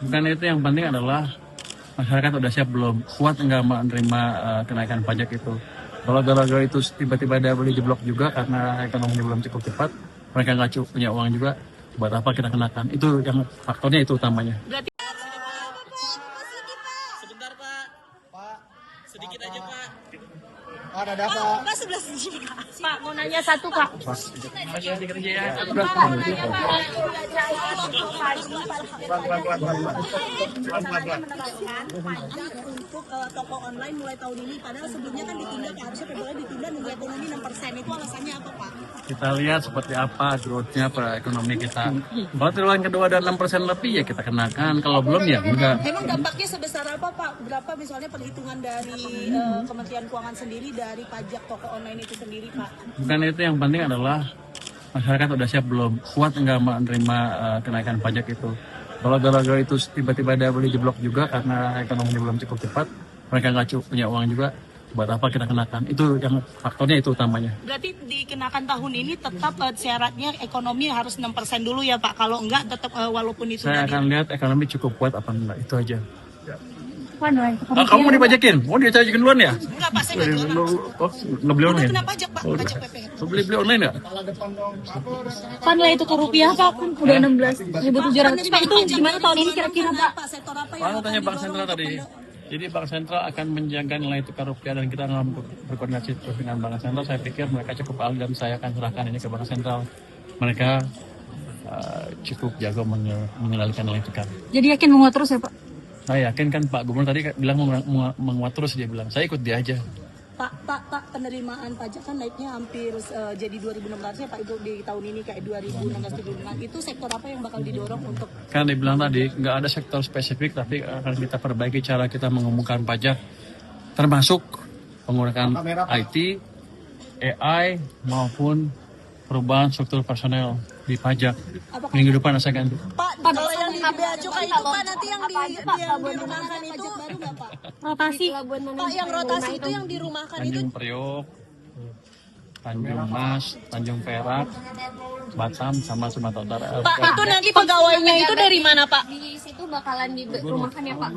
Bukan itu, yang penting adalah masyarakat udah siap belum, kuat nggak menerima kenaikan pajak itu. Kalau gara-gara itu tiba-tiba dia beli jeblok juga karena ekonominya belum cukup cepat, mereka nggak cukup punya uang juga, buat apa kita kenakan? Itu yang faktornya itu utamanya. Berarti sebentar Pak. Pak, sedikit aja Pak. Ada Pak. Pak sebelah sini Pak. Pak mau nanya satu Pak. Untuk toko online mulai tahun ini, padahal sebelumnya kan ditunda, harusnya Februari ditunda nunggu ekonomi 6%, itu alasannya apa Pak? Kita lihat seperti apa growth-nya ekonomi kita. Kalau triwulan kedua ada 6% lebih ya kita kenakan, kalau belum ya enggak. Emang dampaknya sebesar apa Pak? Berapa misalnya perhitungan dari Kementerian Keuangan sendiri dari pajak toko online itu sendiri Pak? Bukan itu, yang penting adalah masyarakat udah siap belum, kuat nggak menerima kenaikan pajak itu. Kalau gara-gara itu tiba-tiba dia beli jeblok juga karena ekonominya belum cukup cepat, mereka nggak cukup punya uang juga, buat apa kita kenakan? Itu yang faktornya itu utamanya. Berarti dikenakan tahun ini tetap syaratnya ekonomi harus 6% dulu ya Pak. Kalau enggak tetap walaupun itu Saya tadi. akan lihat ekonomi cukup kuat apa enggak, itu aja. Kamu Kamu dipajakin? Mau dipajakin duluan ya? Enggak Pak, saya enggak jualan. Nggak beli Udah online? kena pajak Pak, pajak PPN. Beli online nggak? Kan nilai tukar rupiah Pak kan udah 16.700 Pak, itu gimana tahun ini kira-kira Pak? Sektor apa yang Mana akan tanya Bank didorong Sentral untuk tadi. Jadi Bank Sentral akan menjaga nilai tukar rupiah dan kita akan berkoordinasi terus dengan Bank Sentral. Saya pikir mereka cukup ahli dan saya akan serahkan ini ke Bank Sentral. Mereka cukup jago mengendalikan nilai tukar. Jadi yakin menguat terus ya Pak? Saya yakin kan Pak Gubernur tadi bilang menguat terus, dia bilang. Saya ikut dia aja. Pak, penerimaan pajak kan naiknya hampir jadi 2.600 ya Pak, itu di tahun ini kayak 2.600 triliunan. Itu sektor apa yang bakal didorong untuk? Kan dibilang tadi nggak ada sektor spesifik, tapi akan kita perbaiki cara kita mengumumkan pajak, termasuk menggunakan IT, AI maupun perubahan struktur personel di pajak. Minggu depan saya ganti. Pak, kalau yang di Bea Cukai itu Pak nanti yang dirumahkan itu baru nggak Pak? Rotasi. Pak yang rotasi itu yang dirumahkan itu Tanjung Priok, Tanjung Mas, Tanjung Perak, Batam, sama Sumatera Utara. Pak itu nanti pegawainya itu dari mana Pak? Di situ bakalan dirumahkan ya Pak?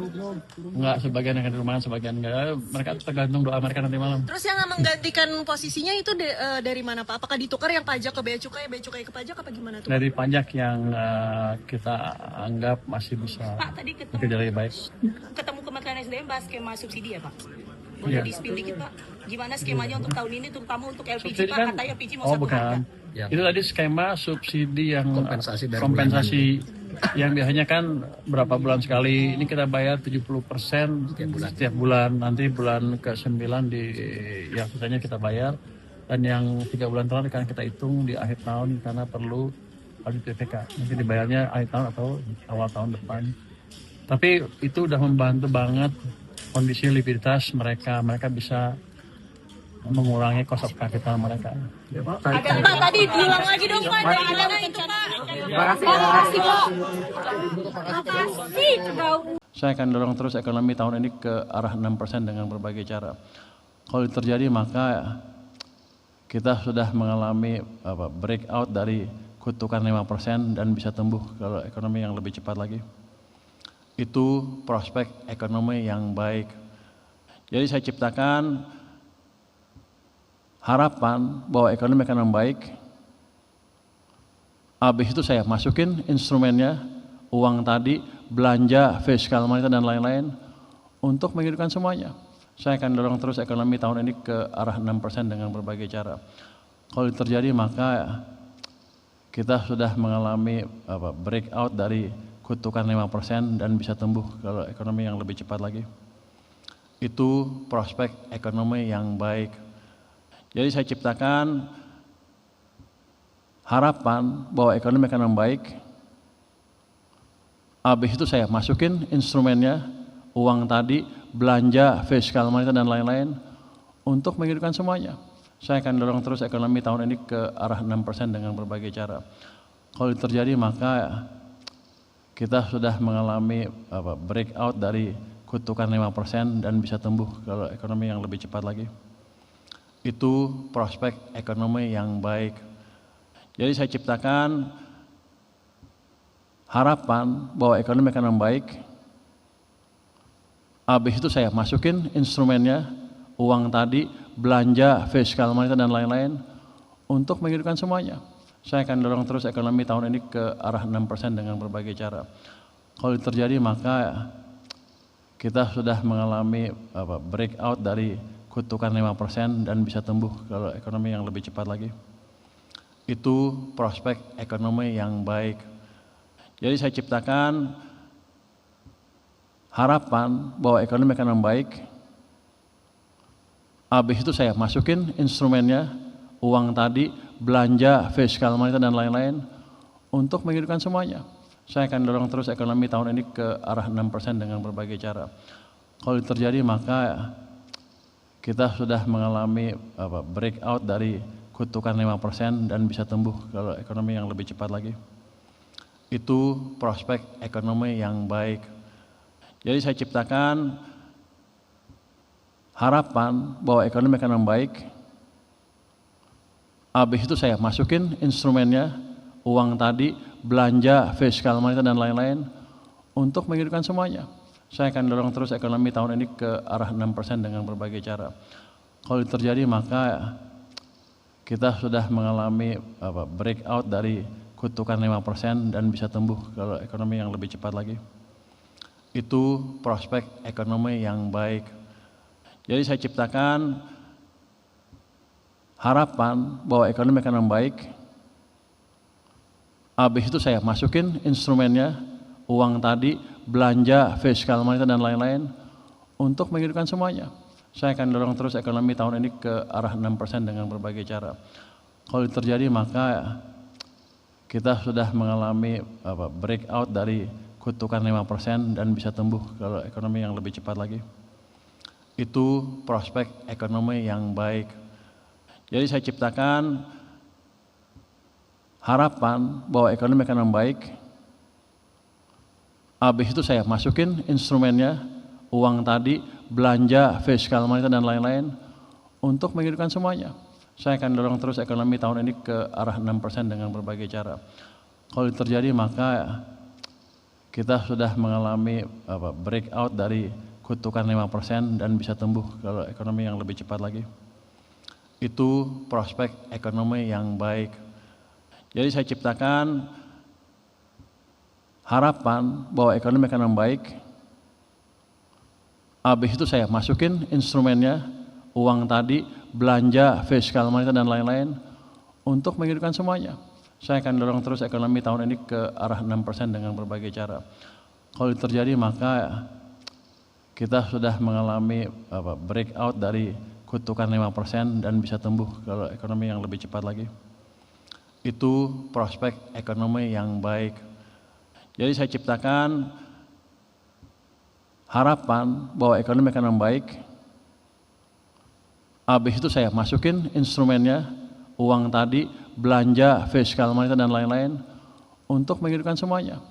Enggak, sebagian akan di rumah, sebagian enggak. Mereka tergantung doa mereka nanti malam. Terus yang menggantikan posisinya itu dari mana Pak? Apakah ditukar yang pajak ke Bea Cukai ke pajak apa gimana tuh? Dari pajak yang kita anggap masih bisa Pak tadi bekerja lebih baik. ketemu Kementerian SDM bahas skema subsidi ya Pak? Iya. Boleh di-spill dikit Pak? Gimana skemanya untuk tahun ini terutama untuk LPG Subsidi Pak? kan? Katanya LPG mau Oh satu harga. bukan. Ya. Itu tadi skema subsidi yang Kompensasi dari yang biasanya kan berapa bulan sekali. Ini kita bayar 70% setiap bulan. Nanti bulan ke-9 yang sisanya kita bayar. Dan yang 3 bulan terakhir kan kita hitung di akhir tahun karena perlu audit BPK. Nanti dibayarnya akhir tahun atau awal tahun depan. Tapi itu udah membantu banget kondisi likuiditas mereka. Mereka bisa mengurangi cost of capital mereka. Ada Pak tadi diulang lagi dong Pak dari mana itu Pak? Makasih Pak. Makasih. Saya akan dorong terus ekonomi tahun ini ke arah 6% dengan berbagai cara. Kalau itu terjadi maka kita sudah mengalami breakout dari kutukan 5% dan bisa tumbuh kalau ekonomi yang lebih cepat lagi. Itu prospek ekonomi yang baik. Jadi saya ciptakan harapan bahwa ekonomi akan membaik. Habis itu saya masukin instrumennya, uang tadi, belanja, fiskal, moneter dan lain-lain untuk menghidupkan semuanya. Saya akan dorong terus ekonomi tahun ini ke arah 6% dengan berbagai cara. Kalau itu terjadi maka kita sudah mengalami breakout dari kutukan 5% dan bisa tumbuh kalau ekonomi yang lebih cepat lagi. Itu prospek ekonomi yang baik. Jadi saya ciptakan harapan bahwa ekonomi akan membaik. Habis itu saya masukin instrumennya, uang tadi, belanja, fiskal, moneter dan lain-lain untuk menghidupkan semuanya. Saya akan dorong terus ekonomi tahun ini ke arah 6% dengan berbagai cara. Kalau itu terjadi maka kita sudah mengalami breakout dari kutukan 5% dan bisa tumbuh kalau ekonomi yang lebih cepat lagi. Itu prospek ekonomi yang baik. Jadi saya ciptakan harapan bahwa ekonomi akan membaik. Habis itu saya masukin instrumennya, uang tadi, belanja, fiskal moneter dan lain-lain untuk menghidupkan semuanya. Saya akan dorong terus ekonomi tahun ini ke arah 6% dengan berbagai cara. Kalau itu terjadi maka kita sudah mengalami breakout dari kutukan 5% dan bisa tumbuh kalau ekonomi yang lebih cepat lagi. Itu prospek ekonomi yang baik. Jadi saya ciptakan harapan bahwa ekonomi akan membaik. Habis itu saya masukin instrumennya, uang tadi, belanja, fiskal moneter dan lain-lain untuk menghidupkan semuanya. Saya akan dorong terus ekonomi tahun ini ke arah 6% dengan berbagai cara. Kalau itu terjadi maka kita sudah mengalami breakout dari kutukan 5% dan bisa tumbuh kalau ekonomi yang lebih cepat lagi. Itu prospek ekonomi yang baik. Jadi saya ciptakan harapan bahwa ekonomi akan membaik. Habis itu saya masukin instrumennya, uang tadi, belanja, fiskal moneter dan lain-lain untuk menghidupkan semuanya. Saya akan dorong terus ekonomi tahun ini ke arah 6% dengan berbagai cara. Kalau itu terjadi maka kita sudah mengalami breakout dari kutukan 5% dan bisa tumbuh kalau ekonomi yang lebih cepat lagi. Itu prospek ekonomi yang baik. Jadi saya ciptakan harapan bahwa ekonomi akan membaik. Habis itu saya masukin instrumennya, uang tadi, belanja, fiskal moneter dan lain-lain untuk menghidupkan semuanya. Saya akan dorong terus ekonomi tahun ini ke arah 6% dengan berbagai cara. Kalau itu terjadi maka kita sudah mengalami breakout dari kutukan 5% dan bisa tumbuh kalau ekonomi yang lebih cepat lagi. Itu prospek ekonomi yang baik. Jadi saya ciptakan harapan bahwa ekonomi akan membaik. Habis itu saya masukin instrumennya, uang tadi, belanja, fiskal moneter dan lain-lain untuk menghidupkan semuanya. Saya akan dorong terus ekonomi tahun ini ke arah 6% dengan berbagai cara. Kalau itu terjadi maka kita sudah mengalami breakout dari kutukan 5% dan bisa tumbuh kalau ekonomi yang lebih cepat lagi. Itu prospek ekonomi yang baik. Jadi saya ciptakan harapan bahwa ekonomi akan membaik. Habis itu saya masukin instrumennya, uang tadi, belanja, fiskal moneter dan lain-lain untuk menghidupkan semuanya. Saya akan dorong terus ekonomi tahun ini ke arah 6% dengan berbagai cara. Kalau itu terjadi maka kita sudah mengalami breakout dari kutukan 5% dan bisa tumbuh kalau ekonomi yang lebih cepat lagi. Itu prospek ekonomi yang baik. Jadi saya ciptakan harapan bahwa ekonomi akan membaik. Habis itu saya masukin instrumennya, uang tadi, belanja, fiskal moneter dan lain-lain untuk menghidupkan semuanya.